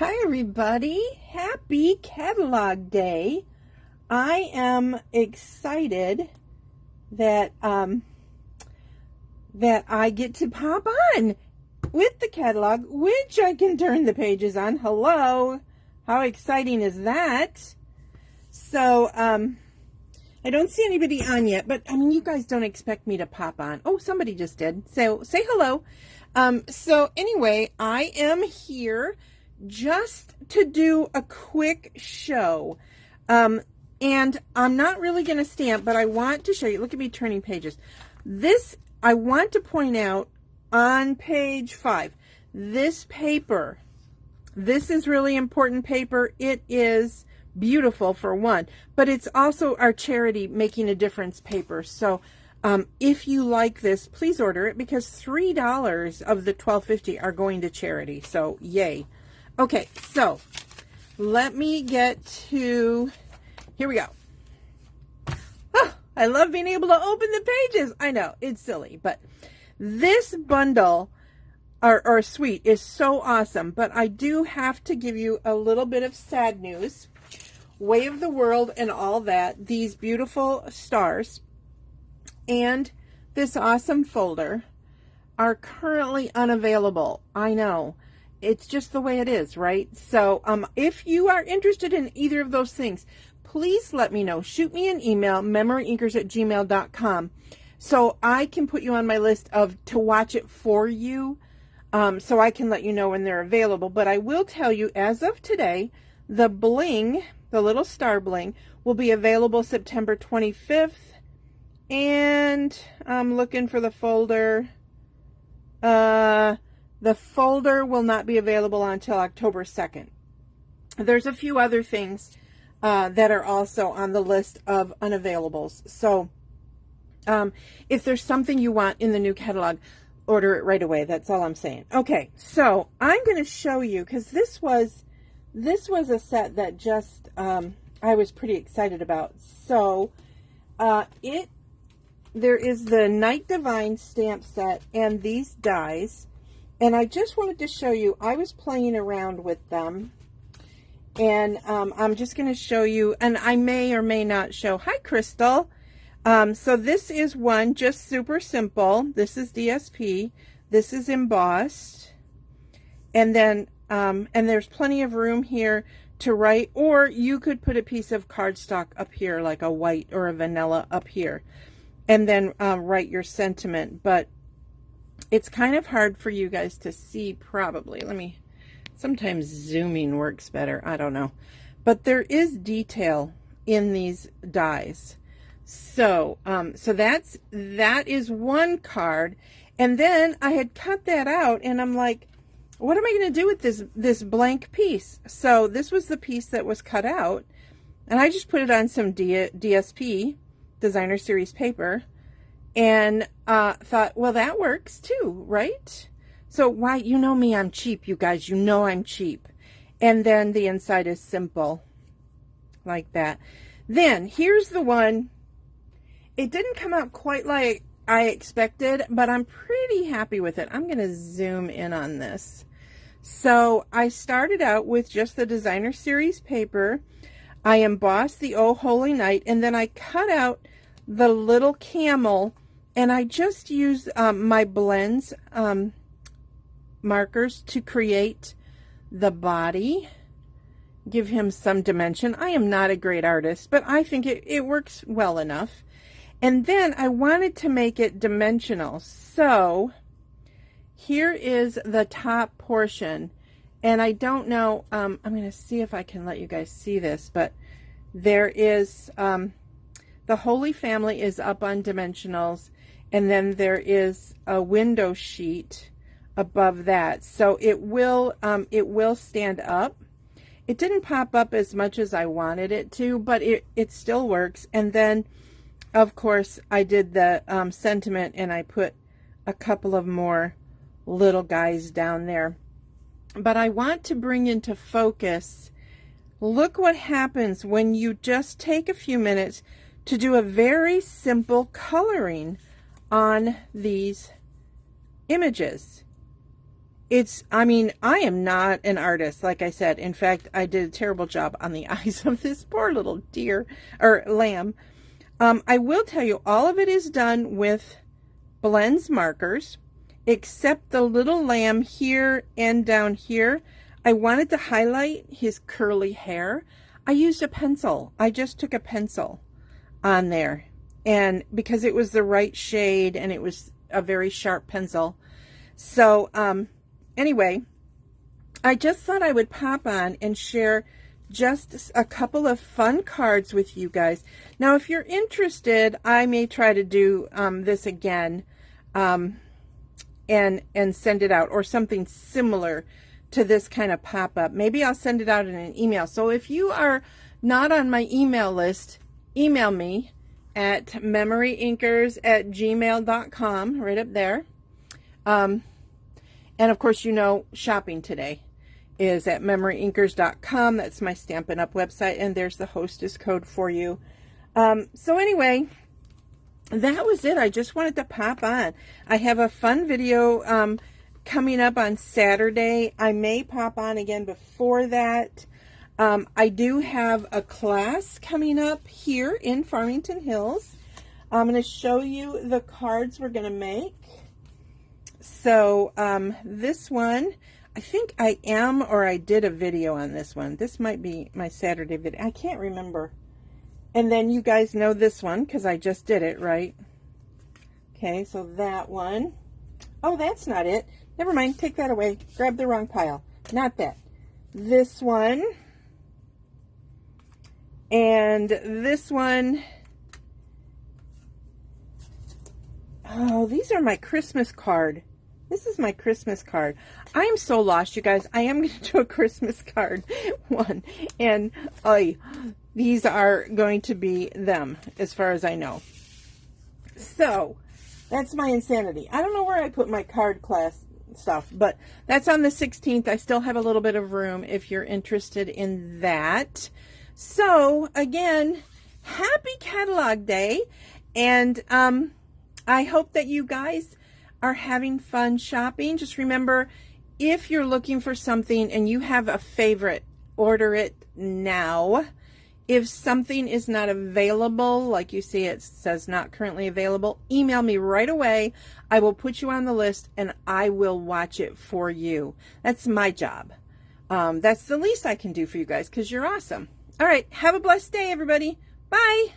Hi everybody, happy catalog day. I am excited that I get to pop on with the catalog, which I can turn the pages on. Hello, how exciting is that? So I don't see anybody on yet, but I mean, you guys don't expect me to pop on. Oh, somebody just did. So say hello. So anyway, I am here just to do a quick show. And I'm not really going to stamp, but I want to show you. Look at me turning pages. This, I want to point out on page 5, this paper, this is really important paper. It is beautiful for one, but it's also our charity Making a Difference paper. So if you like this, please order it, because $3 of the $12.50 are going to charity. So yay. Okay, so let me get to, here we go. Oh, I love being able to open the pages. I know, it's silly, but this bundle or suite is so awesome. But I do have to give you a little bit of sad news. Way of the World and all that, these beautiful stars and this awesome folder are currently unavailable. I know. It's just the way it is, right? So if you are interested in either of those things, please let me know. Shoot me an email, MemoryINKers@gmail.com, so I can put you on my list to watch it for you, so I can let you know when they're available. But I will tell you, as of today, the bling, the little star bling, will be available September 25th. And I'm looking for the folder. The folder will not be available until October 2nd. There's a few other things that are also on the list of unavailables. So if there's something you want in the new catalog, order it right away. That's all I'm saying. Okay, so I'm going to show you, because this was a set that just I was pretty excited about. So there is the Night Divine stamp set and these dies. And I just wanted to show you, I was playing around with them. And I'm just going to show you, and I may or may not show. Hi, Crystal. So this is one, just super simple. This is DSP. This is embossed. And then, and there's plenty of room here to write, or you could put a piece of cardstock up here, like a white or a vanilla up here, and then write your sentiment. But it's kind of hard for you guys to see, probably. Sometimes zooming works better. I don't know. But there is detail in these dies. So, that is one card. And then I had cut that out, and I'm like, what am I going to do with this blank piece? So this was the piece that was cut out, and I just put it on some DSP, Designer Series paper, and thought, well, that works too, right? So why, you know me, I'm cheap, you guys, you know I'm cheap. And then the inside is simple, like that. Then here's the one. It didn't come out quite like I expected, but I'm pretty happy with it. I'm going to zoom in on this. So I started out with just the Designer Series paper. I embossed the Oh Holy Night, and then I cut out the little camel, and I just used my blends markers to create the body, give him some dimension. I am not a great artist, but I think it works well enough. And then I wanted to make it dimensional. So here is the top portion. And I don't know, I'm going to see if I can let you guys see this, but there is, the Holy Family is up on dimensionals, and then there is a window sheet above that. So it will stand up. It didn't pop up as much as I wanted it to, but it still works. And then, of course, I did the sentiment, and I put a couple of more little guys down there. But I want to bring into focus, look what happens when you just take a few minutes to do a very simple coloring on these images. I mean, I am not an artist, like I said. In fact, I did a terrible job on the eyes of this poor little deer, or lamb. I will tell you, all of it is done with Blends markers, except the little lamb here and down here. I wanted to highlight his curly hair. I used a pencil. I just took a pencil on there, and because it was the right shade and it was a very sharp pencil. So anyway, I just thought I would pop on and share just a couple of fun cards with you guys. Now, if you're interested, I may try to do this again and send it out, or something similar to this kind of pop-up. Maybe I'll send it out in an email. So if you are not on my email list, email me at MemoryINKers@gmail.com, right up there. And of course, you know, shopping today is at MemoryINKers.com. That's my Stampin' Up! Website, and there's the hostess code for you. So anyway, that was it. I just wanted to pop on. I have a fun video coming up on Saturday. I may pop on again before that. I do have a class coming up here in Farmington Hills. I'm going to show you the cards we're going to make. So this one, I think I did a video on this one. This might be my Saturday video. I can't remember. And then you guys know this one because I just did it, right? Okay, so that one. Oh, that's not it. Never mind. Take that away. Grab the wrong pile. Not that. This one. And this one. Oh, these are my Christmas card. This is my Christmas card. I am so lost, you guys. I am going to do a Christmas card one. And these are going to be them, as far as I know. So, that's my insanity. I don't know where I put my card class stuff, but that's on the 16th. I still have a little bit of room if you're interested in that. So, again, happy catalog day. And I hope that you guys are having fun shopping. Just remember, if you're looking for something and you have a favorite, order it now. If something is not available, like you see it says not currently available, email me right away. I will put you on the list and I will watch it for you. That's my job. That's the least I can do for you guys because you're awesome. All right, have a blessed day, everybody. Bye.